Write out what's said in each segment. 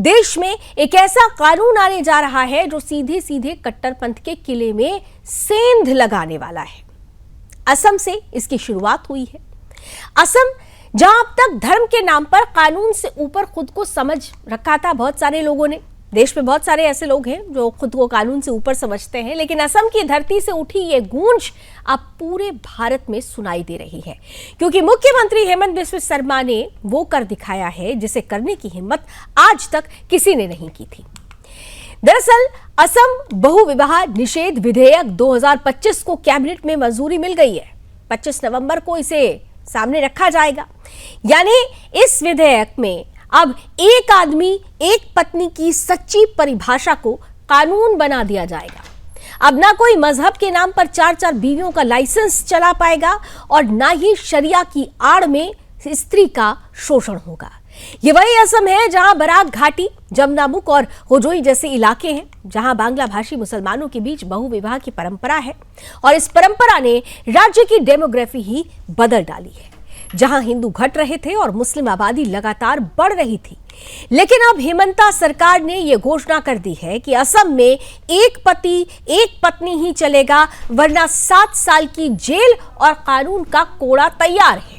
देश में एक ऐसा कानून आने जा रहा है जो सीधे सीधे कट्टरपंथ के किले में सेंध लगाने वाला है। असम से इसकी शुरुआत हुई है। असम जहां अब तक धर्म के नाम पर कानून से ऊपर खुद को समझ रखा था बहुत सारे लोगों ने। देश में बहुत सारे ऐसे लोग हैं जो खुद को कानून से ऊपर समझते हैं, लेकिन असम की धरती से उठी ये गूंज अब पूरे भारत में सुनाई दे रही है, क्योंकि मुख्यमंत्री हेमंत बिस्व शर्मा ने वो कर दिखाया है जिसे करने की हिम्मत आज तक किसी ने नहीं की थी। दरअसल असम बहुविवाह निषेध विधेयक 2025 को कैबिनेट में मंजूरी मिल गई है। 25 नवंबर को इसे सामने रखा जाएगा। यानी इस विधेयक में अब एक आदमी एक पत्नी की सच्ची परिभाषा को कानून बना दिया जाएगा। अब ना कोई मजहब के नाम पर 4-4 बीवियों का लाइसेंस चला पाएगा और ना ही शरिया की आड़ में स्त्री का शोषण होगा। ये वही असम है जहां बराक घाटी, जमनामुख और हुजोई जैसे इलाके हैं, जहां बांग्ला भाषी मुसलमानों के बीच बहुविवाह की परंपरा है और इस परंपरा ने राज्य की डेमोग्राफी ही बदल डाली है। जहां हिंदू घट रहे थे और मुस्लिम आबादी लगातार बढ़ रही थी, लेकिन अब हिमंता सरकार ने यह घोषणा कर दी है कि असम में एक पति एक पत्नी ही चलेगा, वरना 7 साल की जेल और कानून का कोड़ा तैयार है।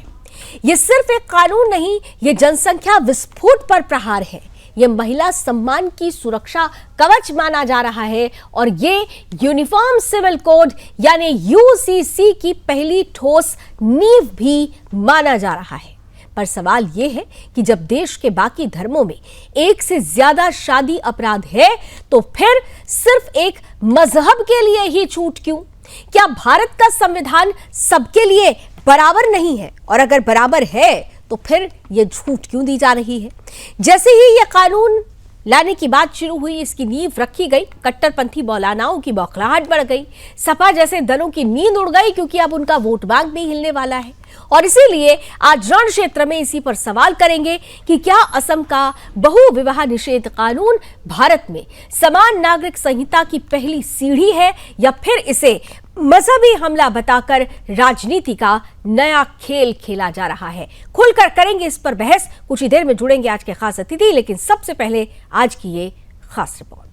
यह सिर्फ एक कानून नहीं, यह जनसंख्या विस्फोट पर प्रहार है। यह महिला सम्मान की सुरक्षा कवच माना जा रहा है और यह यूनिफॉर्म सिविल कोड यानी यूसीसी की पहली ठोस नींव भी माना जा रहा है। पर सवाल यह है कि जब देश के बाकी धर्मों में एक से ज्यादा शादी अपराध है, तो फिर सिर्फ एक मजहब के लिए ही छूट क्यों? क्या भारत का संविधान सबके लिए बराबर नहीं है? और अगर बराबर है तो फिर यह छूट क्यों दी जा रही है? जैसे ही यह कानून लाने की बात शुरू हुई, इसकी नींव रखी गई, कट्टरपंथी मौलानाओं की बौखलाहट बढ़ गई, सपा जैसे दलों की नींद उड़ गई, क्योंकि अब उनका वोट बैंक भी हिलने वाला है। और इसीलिए आज रण क्षेत्र में इसी पर सवाल करेंगे कि क्या असम का बहुविवाह निषेध कानून भारत में समान नागरिक संहिता की पहली सीढ़ी है, या फिर इसे मजहबी हमला बताकर राजनीति का नया खेल खेला जा रहा है। खुलकर करेंगे इस पर बहस। कुछ ही देर में जुड़ेंगे आज के खास अतिथि, लेकिन सबसे पहले आज की ये खास रिपोर्ट।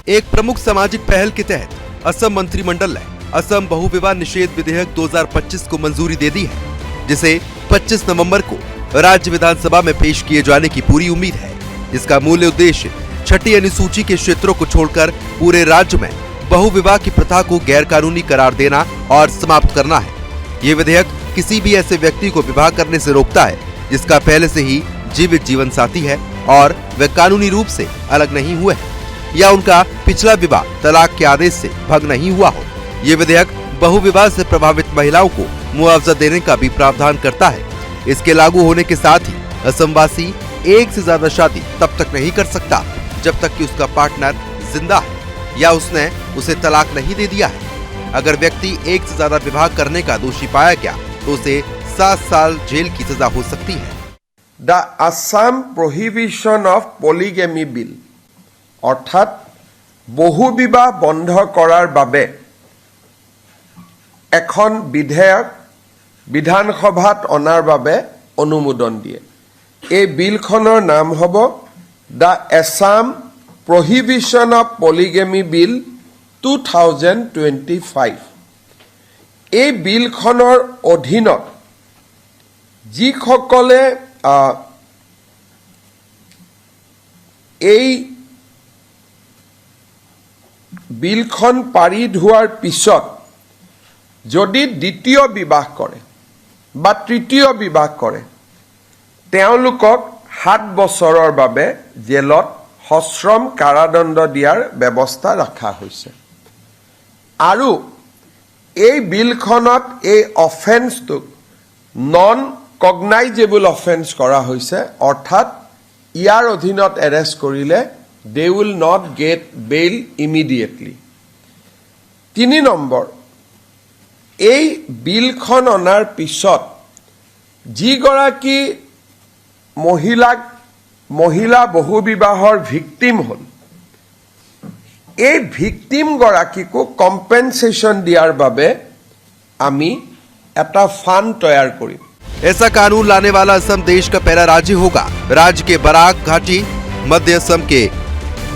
एक प्रमुख सामाजिक पहल के तहत असम मंत्रिमंडल ने असम बहुविवाह निषेध विधेयक 2025 को मंजूरी दे दी है, जिसे 25 नवंबर को राज्य विधानसभा में पेश किए जाने की पूरी उम्मीद है। इसका मूल उद्देश्य छठी अनुसूची के क्षेत्रों को छोड़कर पूरे राज्य में बहुविवाह की प्रथा को गैर कानूनी करार देना और समाप्त करना है। ये विधेयक किसी भी ऐसे व्यक्ति को विवाह करने से रोकता है जिसका पहले से ही जीवित जीवन साथी है और वे कानूनी रूप से अलग नहीं हुए हैं, या उनका पिछला विवाह तलाक के आदेश से भंग नहीं हुआ हो। ये विधेयक बहुविवाह से प्रभावित महिलाओं को मुआवजा देने का भी प्रावधान करता है। इसके लागू होने के साथ ही असमवासी एक से ज्यादा शादी तब तक नहीं कर सकता जब तक कि उसका पार्टनर जिंदा है या उसने उसे तलाक नहीं दे दिया है। अगर व्यक्ति एक से ज्यादा विवाह करने का दोषी पाया गया तो उसे 7 साल जेल की सजा हो सकती है। The Assam prohibition of polygamy bill অর্থাৎ বহুবিবাহ বন্ধ কৰাৰ বাবে এখন বিধেয়ক বিধানসভাত অনাৰ বাবে অনুমোদন দিয়ে। এই বিলখনৰ নাম হ'ব the Assam prohibition of polygamy bill 2025। এই বিলখনৰ অধীনত যিসকলে এই বিলখন পাৰিত হোৱাৰ পিছত যদি দ্বিতীয় বিবাহ কৰে বা তৃতীয় বিবাহ কৰে, তেওঁলোকক 7 বছৰৰ বাবে জেলত সশ্ৰম কাৰাদণ্ড দিয়াৰ ব্যৱস্থা ৰখা হৈছে। আৰু এই বিলখনত এই অফেন্সটোক নন কগনাইজেবল অফেন্স কৰা হৈছে, অৰ্থাৎ ইয়াৰ অধীনত এৰেষ্ট কৰিলে they will not get bail immediately। 3 number, এই বিলখন অনাৰ পিছত যিগৰাকী মহিলাক মহিলা বহু বিবাহৰ ভিক্টিম হ'ল এই ভিক্টিম গৰাকীকো কম্পেনসেশন দিয়াৰ বাবে আমি এটা ফান্ড তৈয়াৰ কৰিম। ऐसा कानून लाने वाला असम देश का पहला राज्य होगा। राज्य के बराक घाटी, मध्य असम के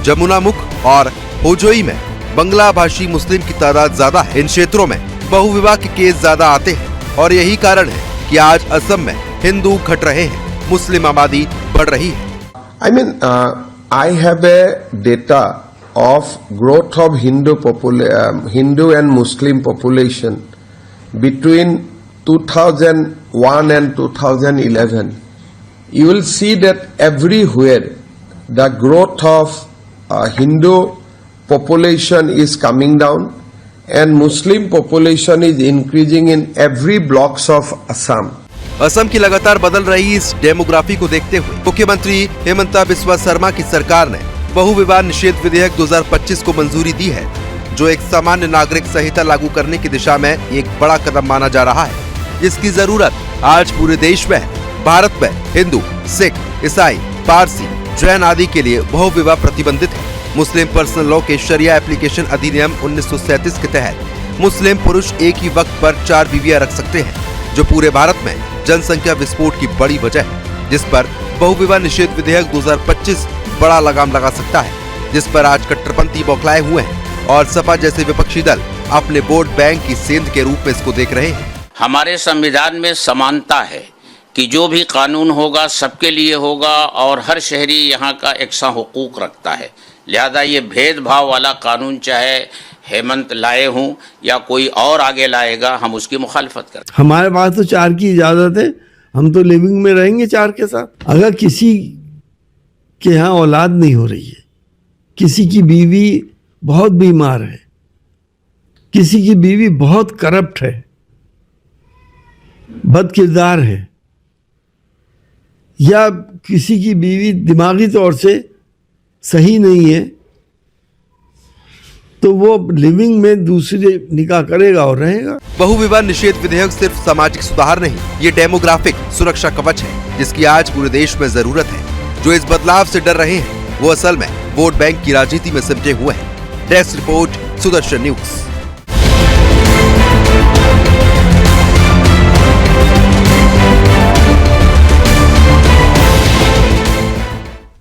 जमुनामुख और होजोई में बंगला भाषी मुस्लिम की तादाद ज्यादा है। इन क्षेत्रों में बहुविवाह के केस ज्यादा आते हैं और यही कारण है कि आज असम में हिंदू घट रहे हैं, मुस्लिम आबादी बढ़ रही है। I have a data of growth of Hindu and Muslim population between 2001 and 2011. You will see that everywhere the growth of Hindu population is coming down and Muslim population is increasing in every blocks of Assam. Assam की लगातार बदल रही इस demography को देखते हुए मुख्यमंत्री हेमंता बिस्वा शर्मा की सरकार ने बहुविवाह निषेध विधेयक 2025 को मंजूरी दी है, जो एक सामान्य नागरिक संहिता लागू करने की दिशा में एक बड़ा कदम माना जा रहा है। इसकी जरूरत आज पूरे देश में है। भारत में हिंदू, सिख, ईसाई, पारसी, जैन आदि के लिए बहुविवाह प्रतिबंधित है। मुस्लिम पर्सनल लॉ के शरिया एप्लीकेशन अधिनियम 1937 के तहत मुस्लिम पुरुष एक ही वक्त पर 4 बीवियां रख सकते हैं, जो पूरे भारत में जनसंख्या विस्फोट की बड़ी वजह है, जिस पर बहुविवाह निषेध विधेयक 2025 बड़ा लगाम लगा सकता है, जिस पर आज कट्टरपंथी बौखलाए हुए हैं और सपा जैसे विपक्षी दल अपने वोट बैंक की सेंध के रूप में इसको देख रहे हैं। हमारे संविधान में समानता है कि जो भी कानून होगा सबके लिए होगा और हर शहरी यहाँ का एक सा हुकूक रखता है। लिहाजा ये भेदभाव वाला कानून चाहे हेमंत लाए हूँ या कोई और आगे लाएगा, हम उसकी मुखालफत करते हैं। हमारे पास तो 4 की इजाज़त है, हम तो लिविंग में रहेंगे 4 के साथ। अगर किसी के यहाँ औलाद नहीं हो रही है, किसी की बीवी बहुत बीमार है, किसी की बीवी बहुत करप्ट है, बदकिरदार है, या किसी की बीवी दिमागी तौर से सही नहीं है, तो वो लिविंग में दूसरे निकाह करेगा और रहेगा। बहुविवाह निषेध विधेयक सिर्फ सामाजिक सुधार नहीं, ये डेमोग्राफिक सुरक्षा कवच है, जिसकी आज पूरे देश में जरूरत है। जो इस बदलाव से डर रहे हैं, वो असल में वोट बैंक की राजनीति में सिमटे हुए हैं। Desk report, Sudarshan news.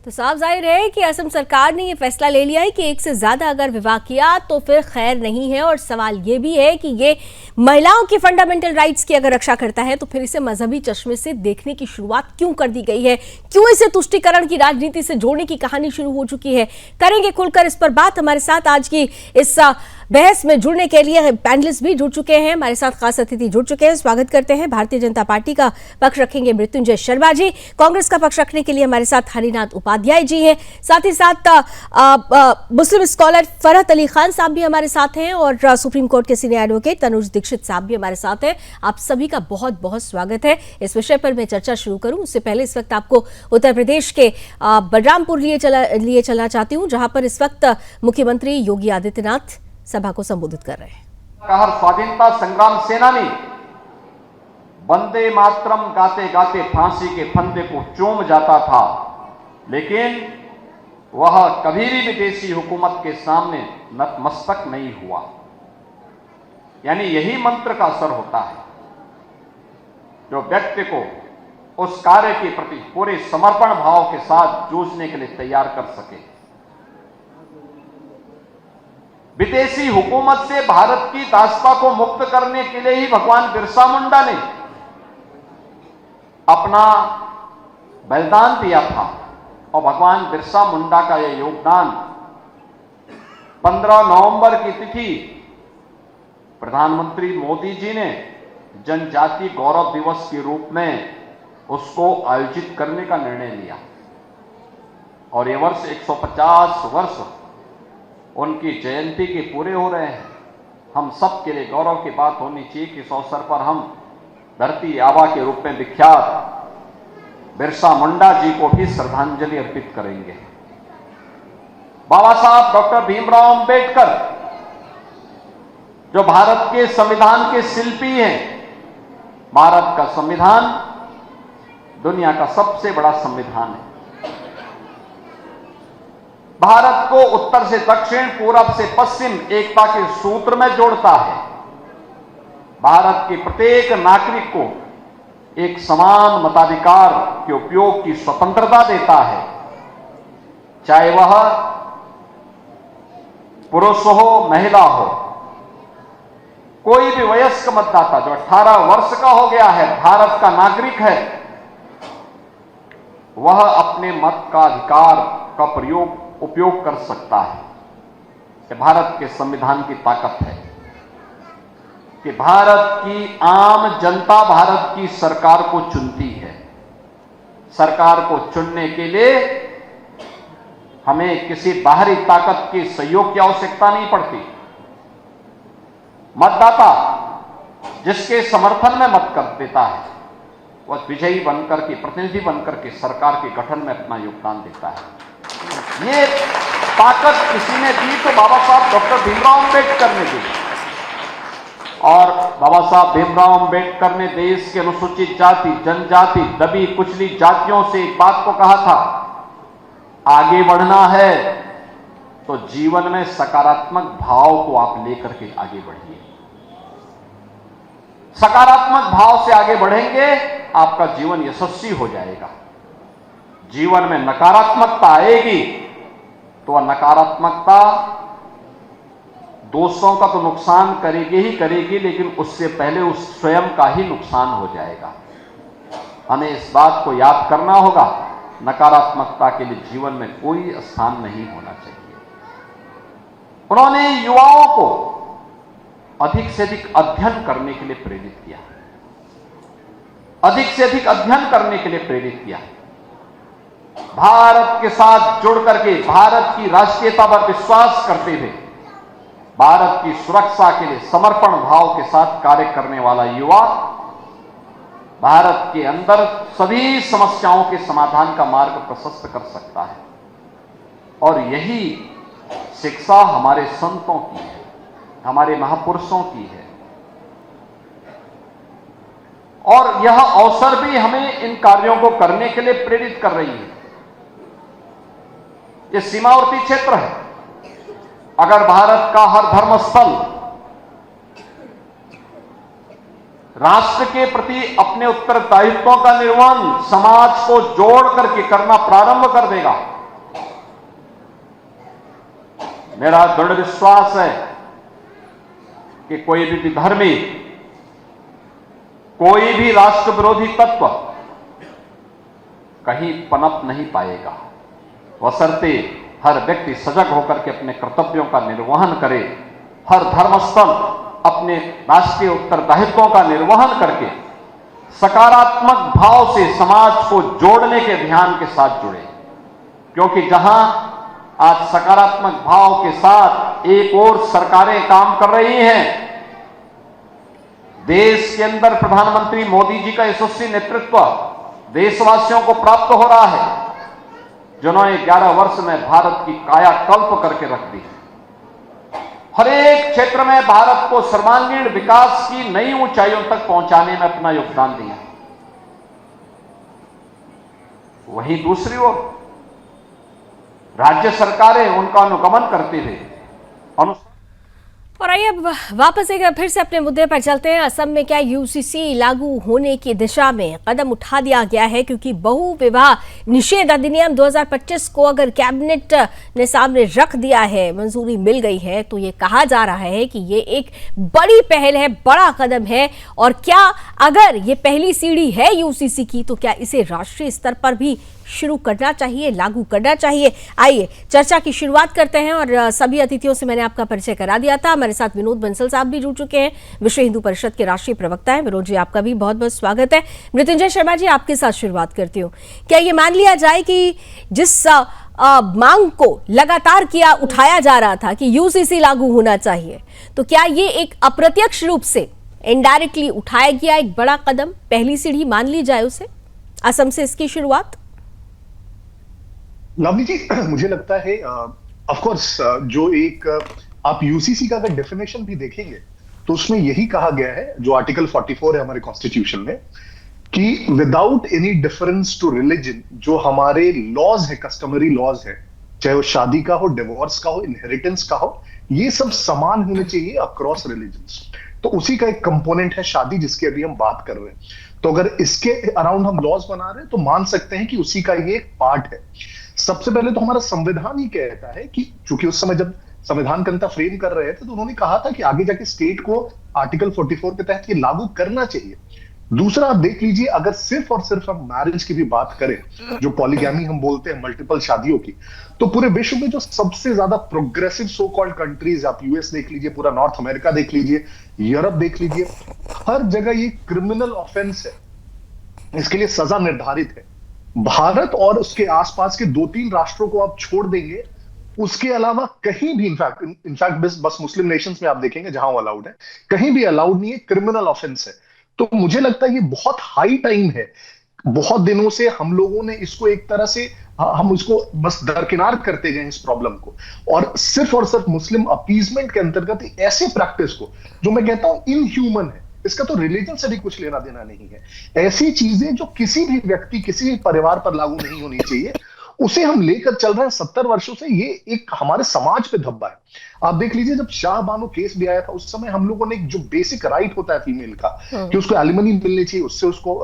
तो साफ जाहिर है कि असम सरकार ने यह फैसला ले लिया है कि एक से ज्यादा अगर विवाह किया तो फिर खैर नहीं है। और सवाल यह भी है कि ये महिलाओं की फंडामेंटल राइट्स की अगर रक्षा करता है तो फिर इसे मजहबी चश्मे से देखने की शुरुआत क्यों कर दी गई है, क्यों इसे तुष्टीकरण की राजनीति से जोड़ने की कहानी शुरू हो चुकी है। करेंगे खुलकर इस पर बात। हमारे साथ आज की इस बहस में जुड़ने के लिए पैनलिस्ट भी जुड़ चुके हैं, हमारे साथ खास अतिथि जुड़ चुके हैं। स्वागत करते हैं। भारतीय जनता पार्टी का पक्ष रखेंगे मृत्युंजय शर्मा जी, कांग्रेस का पक्ष रखने के लिए हमारे साथ हरिनाथ उपाध्याय जी हैं, साथ ही साथ मुस्लिम स्कॉलर फरहत अली खान साहब भी हमारे साथ हैं और सुप्रीम कोर्ट के सीनियर एडवोकेट तनुज दीक्षित साहब भी हमारे साथ हैं। आप सभी का बहुत बहुत स्वागत है। इस विषय पर मैं चर्चा शुरू करूं उससे पहले इस वक्त आपको उत्तर प्रदेश के बलरामपुर लिए चलना चाहती हूं, जहां पर इस वक्त मुख्यमंत्री योगी आदित्यनाथ सभा को संबोधित कर रहे हैं। हर स्वाधीनता संग्राम सेनानी वंदे मातरम गाते गाते फांसी के फंदे को चूम जाता था, लेकिन वह कभी भी विदेशी हुकूमत के सामने नतमस्तक नहीं हुआ। यानी यही मंत्र का असर होता है जो व्यक्ति को उस कार्य के प्रति पूरे समर्पण भाव के साथ जूझने के लिए तैयार कर सके। विदेशी हुकूमत से भारत की दास्ता को मुक्त करने के लिए ही भगवान बिरसा मुंडा ने अपना बलिदान दिया था और भगवान बिरसा मुंडा का यह योगदान 15 नवंबर की तिथि प्रधानमंत्री मोदी जी ने जनजाति गौरव दिवस के रूप में उसको आयोजित करने का निर्णय लिया और ये वर्ष 150 वर्ष उनकी जयंती के पूरे हो रहे हैं। हम सब के लिए गौरव की बात होनी चाहिए कि इस अवसर पर हम धरती आबा के रूप में विख्यात बिरसा मुंडा जी को भी श्रद्धांजलि अर्पित करेंगे। बाबा साहब डॉक्टर भीमराव अंबेडकर जो भारत के संविधान के शिल्पी हैं, भारत का संविधान दुनिया का सबसे बड़ा संविधान है। भारत को उत्तर से दक्षिण, पूरब से पश्चिम एकता के सूत्र में जोड़ता है। भारत के प्रत्येक नागरिक को एक समान मताधिकार के उपयोग की स्वतंत्रता देता है, चाहे वह पुरुष हो, महिला हो। कोई भी वयस्क मतदाता जो 18 वर्ष का हो गया है, भारत का नागरिक है, वह अपने मत का अधिकार का उपयोग कर सकता है। कि भारत के संविधान की ताकत है कि भारत की आम जनता भारत की सरकार को चुनती है। सरकार को चुनने के लिए हमें किसी बाहरी ताकत के सहयोग की आवश्यकता नहीं पड़ती। मतदाता जिसके समर्थन में मत कर देता है, वह विजयी बनकर के, प्रतिनिधि बनकर के सरकार के गठन में अपना योगदान देता है। ये ताकत किसी ने दी तो बाबा साहब डॉक्टर भीमराव अंबेडकर ने दी। और बाबा साहब भीमराव अंबेडकर ने देश के अनुसूचित जाति, जनजाति, दबी कुचली जातियों से एक बात को कहा था, आगे बढ़ना है तो जीवन में सकारात्मक भाव को आप लेकर के आगे बढ़िए। सकारात्मक भाव से आगे बढ़ेंगे, आपका जीवन यशस्वी हो जाएगा। जीवन में नकारात्मकता आएगी तो वह नकारात्मकता दूसरों का तो नुकसान करेगी ही करेगी, लेकिन उससे पहले उस स्वयं का ही नुकसान हो जाएगा। हमें इस बात को याद करना होगा, नकारात्मकता के लिए जीवन में कोई स्थान नहीं होना चाहिए। उन्होंने युवाओं को अधिक से अधिक अध्ययन करने के लिए प्रेरित किया, अधिक से अधिक अध्ययन करने के लिए प्रेरित किया। भारत के साथ जुड़ करके भारत की राष्ट्रीयता पर विश्वास करते हुए भारत की सुरक्षा के लिए समर्पण भाव के साथ कार्य करने वाला युवा भारत के अंदर सभी समस्याओं के समाधान का मार्ग प्रशस्त कर सकता है। और यही शिक्षा हमारे संतों की है, हमारे महापुरुषों की है। और यह अवसर भी हमें इन कार्यों को करने के लिए प्रेरित कर रही है। यह सीमावर्ती क्षेत्र है। अगर भारत का हर धर्मस्थल राष्ट्र के प्रति अपने उत्तरदायित्वों का निर्वहन समाज को जोड़ करके करना प्रारंभ कर देगा, मेरा दृढ़ विश्वास है कि कोई भी विधर्मी, कोई भी राष्ट्र विरोधी तत्व कहीं पनप नहीं पाएगा। बशर्ते हर व्यक्ति सजग होकर के अपने कर्तव्यों का निर्वहन करे, हर धर्मस्थल अपने राष्ट्रीय उत्तरदायित्वों का निर्वहन करके सकारात्मक भाव से समाज को जोड़ने के अभियान के साथ जुड़े। क्योंकि जहां आज सकारात्मक भाव के साथ एक और सरकारें काम कर रही हैं, देश के अंदर प्रधानमंत्री मोदी जी का यशस्वी नेतृत्व देशवासियों को प्राप्त हो रहा है, जिन्होंने 11 वर्ष में भारत की कायाकल्प करके रख दी। हर एक क्षेत्र में भारत को सर्वांगीण विकास की नई ऊंचाइयों तक पहुंचाने में अपना योगदान दिया। वहीं दूसरी ओर राज्य सरकारें उनका अनुगमन करते हुए और आइए अब वापस एक फिर से अपने मुद्दे पर चलते हैं। असम में क्या यूसीसी लागू होने की दिशा में कदम उठा दिया गया है? क्योंकि बहु विवाह निषेध अधिनियम 2025 को अगर कैबिनेट ने सामने रख दिया है, मंजूरी मिल गई है, तो ये कहा जा रहा है कि ये एक बड़ी पहल है, बड़ा कदम है। और क्या अगर ये पहली सीढ़ी है यूसीसी की, तो क्या इसे राष्ट्रीय स्तर पर भी शुरू करना चाहिए, लागू करना चाहिए? आइए चर्चा की शुरुआत करते हैं। और सभी अतिथियों से मैंने आपका परिचय करा दिया था। हमारे साथ विनोद बंसल साहब भी जुड़ चुके हैं, विश्व हिंदू परिषद के राष्ट्रीय प्रवक्ता हैं। विनोद जी, आपका भी बहुत बहुत स्वागत है। मृत्युंजय शर्मा जी, आपके साथ शुरुआत करती हूँ। क्या ये मान लिया जाए कि जिस मांग को लगातार उठाया जा रहा था कि यूसीसी लागू होना चाहिए, तो क्या ये एक अप्रत्यक्ष रूप से इनडायरेक्टली उठाया गया एक बड़ा कदम, पहली सीढ़ी मान ली जाए उसे, असम से इसकी शुरुआत? लवली जी, मुझे लगता है ऑफ कोर्स जो एक आप यूसीसी का अगर डेफिनेशन भी देखेंगे तो उसमें यही कहा गया है, जो आर्टिकल 44 है हमारे कॉन्स्टिट्यूशन में, कि without any difference to religion, जो हमारे लॉज है, कस्टमरी लॉज है, चाहे वो शादी का हो, डिवोर्स का हो, इनहेरिटेंस का हो, ये सब समान होने चाहिए अक्रॉस रिलीजन्स। तो उसी का एक कंपोनेंट है शादी, जिसकी अभी हम बात कर रहे हैं। तो अगर इसके अराउंड हम लॉज बना रहे हैं तो मान सकते हैं कि उसी का ये एक पार्ट है। सबसे पहले तो हमारा संविधान ही कहता है कि चूंकि उस समय जब संविधान कर्ता फ्रेम कर रहे थे तो उन्होंने कहा था कि आगे जाके स्टेट को आर्टिकल 44 के तहत ये लागू करना चाहिए। दूसरा, आप देख लीजिए, अगर सिर्फ और सिर्फ हम मैरिज की भी बात करें, जो पॉलीगैमी हम बोलते हैं, मल्टीपल शादियों की, तो पूरे विश्व में जो सबसे ज्यादा प्रोग्रेसिव सो कॉल्ड कंट्रीज, आप यूएस देख लीजिए, पूरा नॉर्थ अमेरिका देख लीजिए, यूरोप देख लीजिए, हर जगह ये क्रिमिनल ऑफेंस है, इसके लिए सजा निर्धारित है। भारत और उसके आसपास के 2-3 राष्ट्रों को आप छोड़ देंगे, उसके अलावा कहीं भी इनफैक्ट बस मुस्लिम नेशंस में आप देखेंगे जहां वो अलाउड है, कहीं भी अलाउड नहीं है, क्रिमिनल ऑफेंस है। तो मुझे लगता है ये बहुत हाई टाइम है। बहुत दिनों से हम लोगों ने इसको एक तरह से हम इसको बस दरकिनार करते गए इस प्रॉब्लम को, और सिर्फ मुस्लिम अपीजमेंट के अंतर्गत ऐसे प्रैक्टिस को, जो मैं कहता हूं इनह्यूमन है, इसका तो रिलीजन से भी कुछ लेना देना नहीं है। ऐसी चीजें जो किसी भी व्यक्ति, किसी भी परिवार पर लागू नहीं होनी चाहिए, उसे हम लेकर चल रहे हैं 70 वर्षों से। ये एक हमारे समाज पे धब्बा है। आप देख लीजिए, जब शाह बानो केस भी आया था, उस समय हम लोगों ने जो बेसिक राइट होता है फीमेल का, कि उसको एलिमनी मिलनी चाहिए, उससे उसको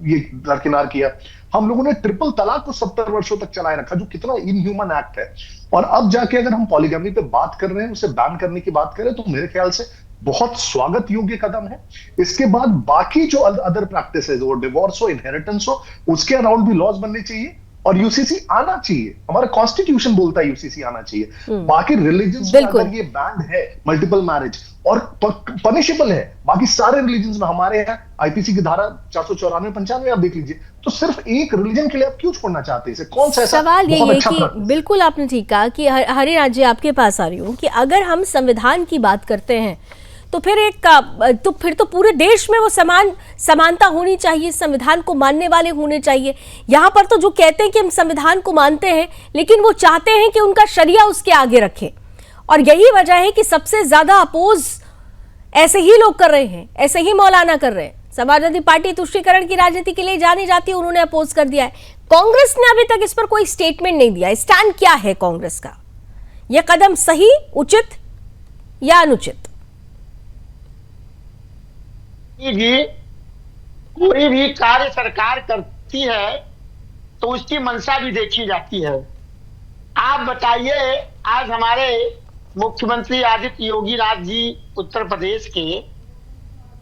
ये दरकिनार किया। हम लोगों ने ट्रिपल तलाक को 70 वर्षों तक चलाए रखा, जो कितना इनह्यूमन एक्ट है। और अब जाके अगर हम पॉलीगैमी पे बात कर रहे हैं, उसे बैन करने की बात करें, तो मेरे ख्याल से बहुत स्वागत योग्य कदम है। इसके बाद बाकी जो अदर प्रैक्टिस है, डिवोर्स हो, इनहेरिटेंस हो, उसके अराउंड भी लॉज बनने चाहिए, और यूसीसी आना चाहिए। हमारा कॉन्स्टिट्यूशन बोलता है यूसीसी आना चाहिए। बाकी रिलीजन्स में अगर ये बैंड है मल्टीपल मैरिज, और पनिशेबल है, बाकी सारे रिलीजन्स में हमारे यहाँ आईपीसी की धारा 494-95 आप देख लीजिए, तो सिर्फ एक रिलीजन के लिए आप क्यों छोड़ना चाहते हैं इसे? कौन सा ऐसा सवाल ये है अच्छा कि बिल्कुल आपने ठीक कहा कि हरिराज जी, आपके पास आ रही हूँ कि अगर हम संविधान की बात करते हैं तो फिर तो पूरे देश में वो समानता होनी चाहिए, संविधान को मानने वाले होने चाहिए। यहाँ पर तो जो कहते हैं कि हम संविधान को मानते हैं, लेकिन वो चाहते हैं कि उनका शरिया उसके आगे रखें, और यही वजह है कि सबसे ज्यादा अपोज ऐसे ही लोग कर रहे हैं, ऐसे ही मौलाना कर रहे हैं। समाजवादी पार्टी तुष्टीकरण की राजनीति के लिए जानी जाती है, उन्होंने अपोज कर दिया है। कांग्रेस ने अभी तक इस पर कोई स्टेटमेंट नहीं दिया। स्टैंड क्या है कांग्रेस का? यह कदम सही, उचित या अनुचित? जी, कोई भी कार्य सरकार करती है तो उसकी मंशा भी देखी जाती है। आप बताइए, आज हमारे मुख्यमंत्री आदित्य योगी नाथ जी उत्तर प्रदेश के,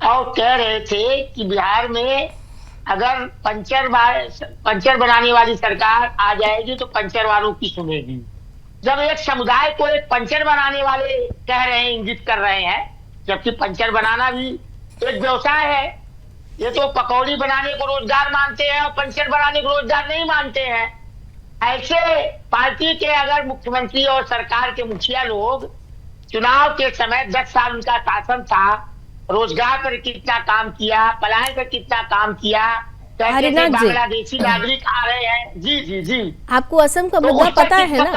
और कह रहे थे कि बिहार में अगर पंचर बनाने वाली सरकार आ जाएगी तो पंचर वालों की सुनेगी। जब एक समुदाय को एक पंचर बनाने वाले कह रहे हैं, इंगित कर रहे हैं, जबकि पंचर बनाना भी एक व्यवसाय है। ये तो पकौड़ी बनाने को रोजगार मानते हैं और पंचर बनाने को रोजगार नहीं मानते हैं। ऐसे पार्टी के अगर मुख्यमंत्री और सरकार के मुखिया लोग चुनाव के समय 10 साल उनका शासन था, रोजगार पर कितना काम किया, पलायन पर कितना काम किया, बांग्लादेशी नागरिक आ रहे हैं। जी जी जी, आपको असम का मुद्दा पता है ना?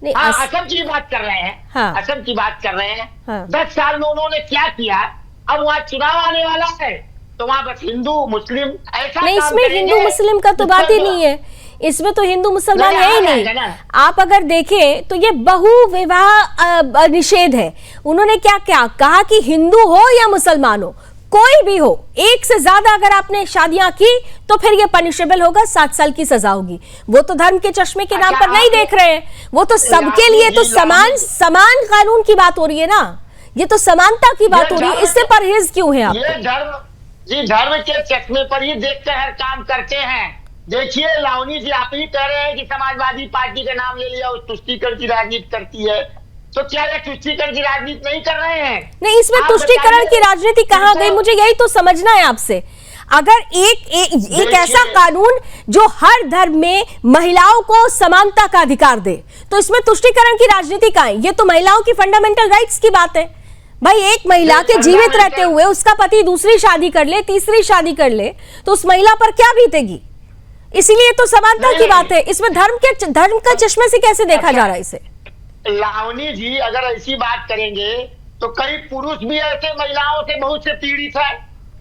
असम की बात कर रहे हैं। हाँ। असम की बात कर रहे हैं। हाँ। 10 साल में उन्होंने क्या किया? अब वहाँ चुनाव आने वाला है तो वहाँ बस हिंदू मुस्लिम ऐसा नहीं, इसमें हिंदू मुस्लिम का तो बात ही नहीं है। इसमें तो हिंदू मुसलमान है ही नहीं। आप अगर देखें तो ये बहु विवाह निषेध है। उन्होंने क्या क्या कहा कि हिंदू हो या मुसलमान हो, कोई भी हो, एक से ज्यादा अगर आपने शादियां की तो फिर ये पनिशेबल होगा, 7 साल की सजा होगी। वो तो धर्म के चश्मे के नाम पर नहीं देख रहे हैं, वो तो सबके लिए तो समान कानून की बात हो रही है ना। ये तो समानता की बात हो रही है, इससे परहेज क्यों है आप? धर्म के चश्मे पर ही देखते हर काम करते हैं। देखिए लावनी जी, आप ही कह रहे हैं कि समाजवादी पार्टी का नाम ले लिया, तुष्टीकरण की राजनीति करती है, तो क्या ये तुष्टीकरण की राजनीति नहीं कर रहे हैं? नहीं, इसमें तुष्टीकरण की राजनीति कहाँ गई, मुझे यही तो समझना है आपसे। अगर एक ऐसा कानून जो हर धर्म में महिलाओं को समानता का अधिकार दे, तो इसमें तुष्टीकरण की राजनीति कहाँ है? ये तो महिलाओं की फंडामेंटल राइट्स की बात है। भाई, एक महिला के जीवित रहते हुए उसका पति दूसरी शादी कर ले, तीसरी शादी कर ले, तो उस महिला पर क्या बीतेगी? इसीलिए तो समानता की बात है। इसमें धर्म का चश्मे से कैसे देखा जा रहा है इसे? लावनी जी, अगर ऐसी बात करेंगे तो कई पुरुष भी ऐसे महिलाओं से बहुत से पीड़ित है।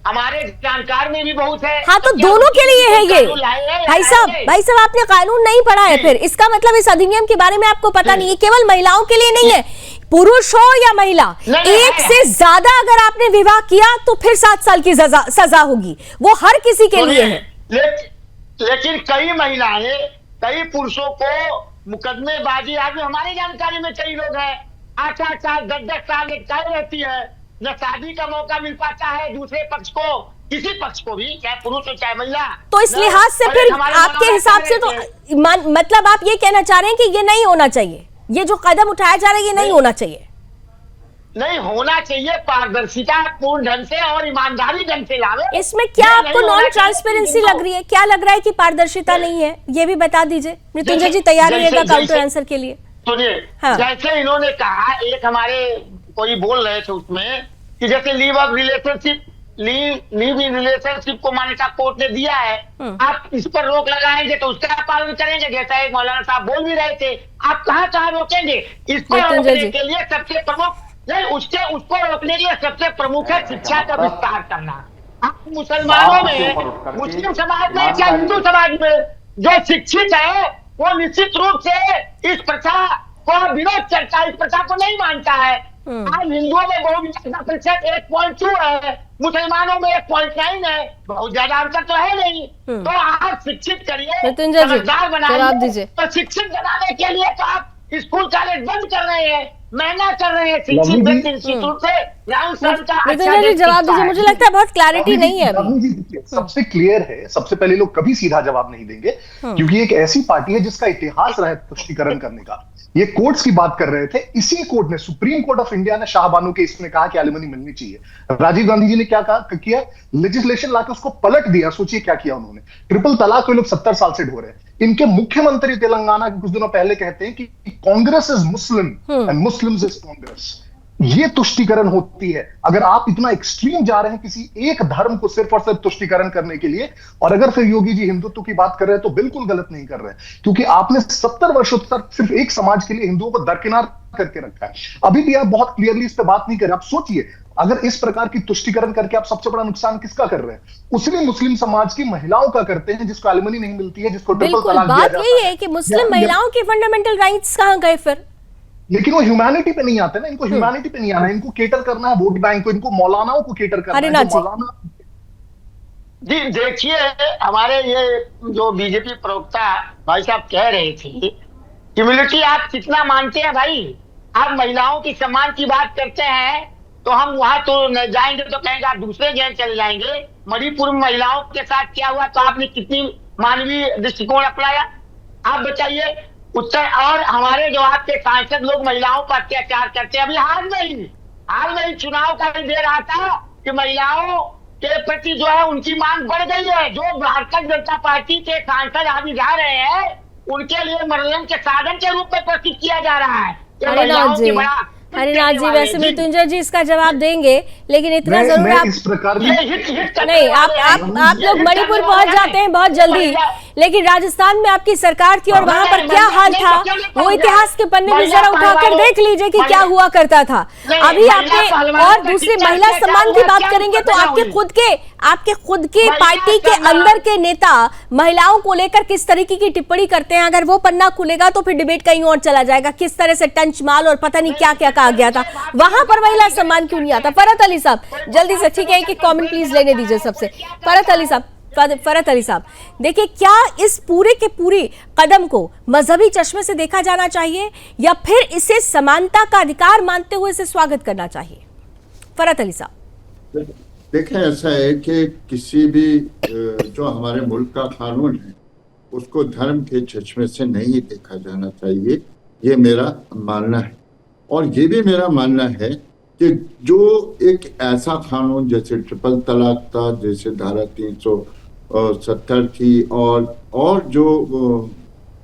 हमारे जानकार में भी बहुत है। हाँ, तो दोनों के लिए है ये। भाई साहब आपने कानून नहीं पढ़ा है, फिर इसका मतलब इस अधिनियम के बारे में आपको पता नहीं है। केवल महिलाओं के लिए नहीं है, पुरुष हो या महिला, एक से ज्यादा अगर आपने विवाह किया तो फिर 7 साल की सजा होगी, वो हर किसी के लिए है। लेकिन कई महिलाएं, कई पुरुषों को मुकदमेबाजी, आज हमारी जानकारी में कई लोग हैं 8-8 साल 10-10 साल लटकाई रहती है, न शादी का मौका मिल पाता है दूसरे पक्ष को, किसी पक्ष को भी, चाहे पुरुष हो चाहे महिला। तो इस लिहाज से फिर आपके हिसाब से तो मतलब आप ये कहना चाह रहे हैं कि ये नहीं होना चाहिए, ये जो कदम उठाया जा रहा है ये नहीं होना चाहिए? नहीं होना चाहिए, पारदर्शिता पूर्ण ढंग से और ईमानदारी ढंग से लावे। इसमें क्या आपको नॉन ट्रांसपेरेंसी लग रही है? क्या लग रहा है कि पारदर्शिता नहीं है, ये भी बता दीजिए। मृत्युंजय जी तैयार रहिएगा काउंटर आंसर के लिए। सुनिए, जैसे इन्होंने कहा, एक हमारे कोई बोल रहे थे उसमें कि जैसे leave of relationship, leave in relationship को मान्यता कोर्ट ने दिया है, आप इस पर रोक लगाएंगे तो उसका पालन करेंगे, जैसा एक मौलाना साहब बोल भी रहे थे। आप कहाँ रोकेंगे? इसको रोकने के लिए सबसे प्रमुख नहीं, उसको रोकने के लिए सबसे प्रमुख है शिक्षा का विस्तार करना। आप मुसलमानों में, मुस्लिम समाज में, क्या हिंदू समाज में जो शिक्षित है वो निश्चित रूप से इस प्रथा को विरोध करता है, इस प्रथा को नहीं मानता है। आज हिंदुओं में बहुत ज्यादा प्रतिशत 1.2 है, मुसलमानों में 1.9 है, बहुत ज्यादा अंतर तो है नहीं। तो आप शिक्षित करिए, समझदार बनाइए। तो शिक्षित बनाने के लिए तो आप स्कूल कॉलेज बंद कर रहे हैं, मेहनत कर रहे हैं, शिक्षित व्यक्ति इंस्टीट्यूट से जवाब दीजिए। मुझे लगता है बहुत क्लैरिटी नहीं है अभी। सबसे क्लियर है, सबसे पहले लोग कभी सीधा जवाब नहीं देंगे, क्योंकि एक ऐसी पार्टी है जिसका इतिहास रहा है तुष्टीकरण करने का। ये कोर्ट्स की बात कर रहे थे, इसी कोर्ट ने, सुप्रीम कोर्ट ऑफ इंडिया ने शाहबानो के इसमें कहा कि एलिमनी मिलनी चाहिए। राजीव गांधी जी ने क्या किया, लेजिस्लेशन लाके उसको पलट दिया। सोचिए क्या किया उन्होंने। ट्रिपल तलाक को लोग 70 साल से ढो रहे हैं। इनके मुख्यमंत्री तेलंगाना के कुछ दिनों पहले कहते हैं कि Congress is Muslim and Muslims is Congress. ये तुष्टीकरण होती है। अगर आप इतना एक्सट्रीम जा रहे हैं किसी एक धर्म को सिर्फ और सिर्फ तुष्टीकरण करने के लिए, और अगर फिर योगी जी हिंदुत्व की बात कर रहे हैं तो बिल्कुल गलत नहीं कर रहे हैं, क्योंकि आपने 70 वर्षों तक सिर्फ एक समाज के लिए हिंदुओं को दरकिनार करके रखा है। अभी भी आप बहुत क्लियरली इस पर बात नहीं कर रहे। आप सोचिए, अगर इस प्रकार की तुष्टीकरण करके आप सबसे बड़ा नुकसान किसका कर रहे हैं? उसी मुस्लिम समाज की महिलाओं का करते हैं, जिसको एलिमनी नहीं मिलती है, जिसको ट्रिपल तलाक दिया जाता है। बात यही है कि मुस्लिम महिलाओं के फंडामेंटल राइट्स कहां गए फिर? लेकिन वो ह्यूमैनिटी पे नहीं आते ना, इनको ह्यूमैनिटी पे नहीं आना है, इनको केटर करना है वोट बैंक को, इनको मौलानाओं को केटर करना है। मौलाना जी देखिए, हमारे ये जो बीजेपी प्रवक्ता भाई साहब कह रहे थे, ह्यूमैनिटी आप कितना मानते हैं भाई? आप महिलाओं की सम्मान की बात करते हैं तो हम वहां तो न जाएंगे तो कहेंगे आप दूसरे गैंग चले जाएंगे। मणिपुर में महिलाओं के साथ क्या हुआ, तो आपने कितनी मानवीय दृष्टिकोण अपनाया? आप बताइए। उत्तर और हमारे जो आपके सांसद लोग महिलाओं पर अत्याचार करते हैं, अभी हाल में ही चुनाव का दे रहा था कि महिलाओं के प्रति जो है उनकी मांग बढ़ गई है। जो भारतीय जनता पार्टी के सांसद अभी जा रहे हैं, उनके लिए मनोरंजन के साधन के रूप में प्रस्तुत किया जा रहा है। हरिनाथ जी, वैसे मृत्युंजय जी इसका जवाब देंगे, लेकिन इतना जरूर आप इस प्रकार नहीं, आप लोग मणिपुर पहुंच जाते हैं बहुत जल्दी, लेकिन राजस्थान में आपकी सरकार थी और वहां पर क्या हाल था वो इतिहास के पन्ने में जरा उठाकर देख लीजिए कि क्या हुआ करता था। अभी आपने और दूसरी महिला सम्मान की बात करेंगे तो आपके खुद के पार्टी के अंदर के नेता महिलाओं को लेकर किस तरीके की टिप्पणी करते हैं, अगर वो पन्ना खुलेगा तो फिर डिबेट कहीं और चला जाएगा। किस तरह से टंच माल और पता नहीं क्या क्या कहा गया था, वहां पर महिला सम्मान क्यों नहीं आता? फरहत अली साहब जल्दी से, ठीक है, एक कमेंट प्लीज लेने दीजिए सबसे। फरहत अली साहब देखिए, क्या इस पूरे के पूरे कदम को मजहबी चश्मे से देखा जाना चाहिए या फिर इसे समानता का अधिकार मानते हुए इसे स्वागत करना चाहिए? फरहत अली साहब देखें, ऐसा है कि किसी भी जो हमारे मुल्क का कानून है उसको धर्म के चश्मे से नहीं देखा जाना चाहिए, ये मेरा मानना है। और ये भी मेरा मानना है कि जो एक ऐसा कानून जैसे ट्रिपल तलाक था, जैसे धारा 370 थी, और जो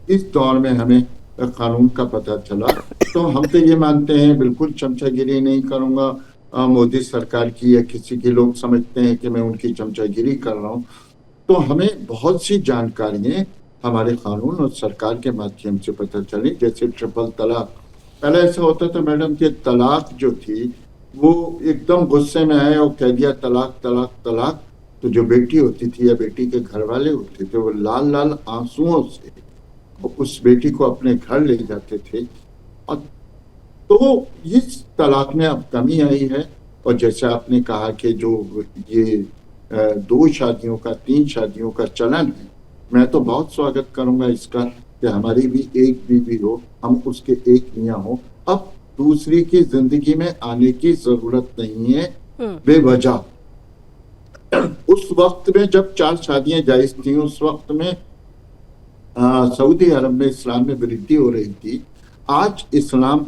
इस दौर में हमें कानून का पता चला, तो हम तो ये मानते हैं, बिल्कुल चमचागिरी नहीं करूँगा मोदी सरकार की या किसी की। लोग समझते हैं कि मैं उनकी चमचागिरी कर रहा हूँ, तो हमें बहुत सी जानकारियाँ हमारे कानून और सरकार के माध्यम से पता चली। जैसे ट्रिपल तलाक, पहले ऐसा होता था मैडम कि तलाक जो थी वो एकदम गुस्से में है और कह दिया तलाक तलाक तलाक, तो जो बेटी होती थी या बेटी के घर वाले होते थे वो लाल लाल आंसुओं से उस बेटी को अपने घर ले जाते थे। और तो इस तलाक में अब कमी आई है। और जैसे आपने कहा कि जो ये 2 शादियों का 3 शादियों का चलन है, मैं तो बहुत स्वागत करूंगा इसका कि हमारी भी एक बीवी हो, हम उसके एक मियाँ हो। अब दूसरी की जिंदगी में आने की जरूरत नहीं है बेवजह। उस वक्त में जब 4 शादियां जायज थी, उस वक्त में सऊदी अरब में इस्लाम में वृद्धि हो रही थी। आज इस्लाम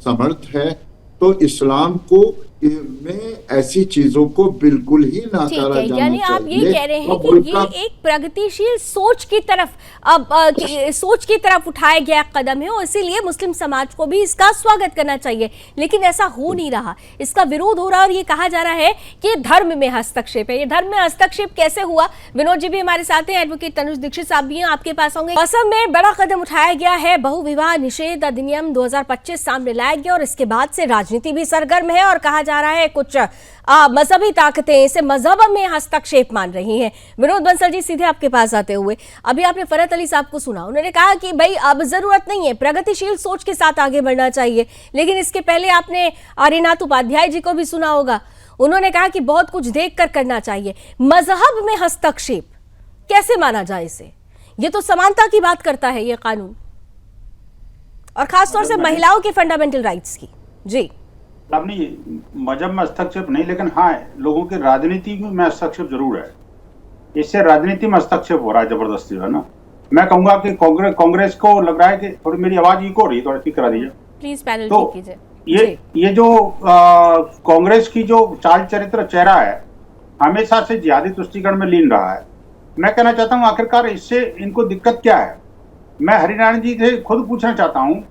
समर्थ है, तो इस्लाम को में ऐसी चीजों को बिल्कुल ही नकारा जाना चाहिए। यानी आप ये कह रहे हैं कि ये एक प्रगतिशील सोच की तरफ सोच की तरफ उठाया गया कदम है और इसीलिए मुस्लिम समाज को भी इसका स्वागत करना चाहिए, लेकिन ऐसा हो नहीं रहा, इसका विरोध हो रहा है और ये कहा जा रहा है कि धर्म में हस्तक्षेप है। ये धर्म में हस्तक्षेप कैसे हुआ? विनोद जी भी हमारे साथ हैं, एडवोकेट तनुज दीक्षित साहब भी हैं, आपके पास होंगे। असम में बड़ा कदम उठाया गया है, बहुविवाह निषेध अधिनियम 2025 सामने लाया गया और इसके बाद से राजनीति भी सरगर्म है और कहा जा रहा है कुछ मजहबी ताकतें इसे मजहब में हस्तक्षेप मान रही हैं। विनोद बंसल जी, सीधे आपके पास आते हुए, अभी आपने फरहत अली साहब को सुना, उन्होंने कहा कि भाई अब जरूरत नहीं है, प्रगतिशील सोच के साथ आगे बढ़ना चाहिए, लेकिन इसके पहले आपने आर्यनाथ उपाध्याय जी को भी सुना होगा, उन्होंने कहा कि बहुत कुछ देख कर करना चाहिए। मजहब में हस्तक्षेप कैसे माना जाए इसे? ये तो समानता की बात करता है ये कानून, और खासतौर से महिलाओं के फंडामेंटल राइट्स की। जी नहीं, मजहब में हस्तक्षेप नहीं, लेकिन हाँ लोगों की राजनीति में हस्तक्षेप जरूर है। इससे राजनीति में हस्तक्षेप हो रहा है जबरदस्ती, है ना। मैं कहूंगा कि कांग्रेस को लग रहा है कि थोड़ी मेरी आवाज इको हो रही है, थोड़ा ठीक करा दीजिए प्लीज, पैनल तो ठीक कीजिए। ये जो कांग्रेस की जो चाल चरित्र चेहरा है, हमेशा से जिहादी तुष्टीकरण में लीन रहा है। मैं कहना चाहता हूँ आखिरकार इससे इनको दिक्कत क्या है? मैं हरिनारायण जी से खुद पूछना चाहता हूँ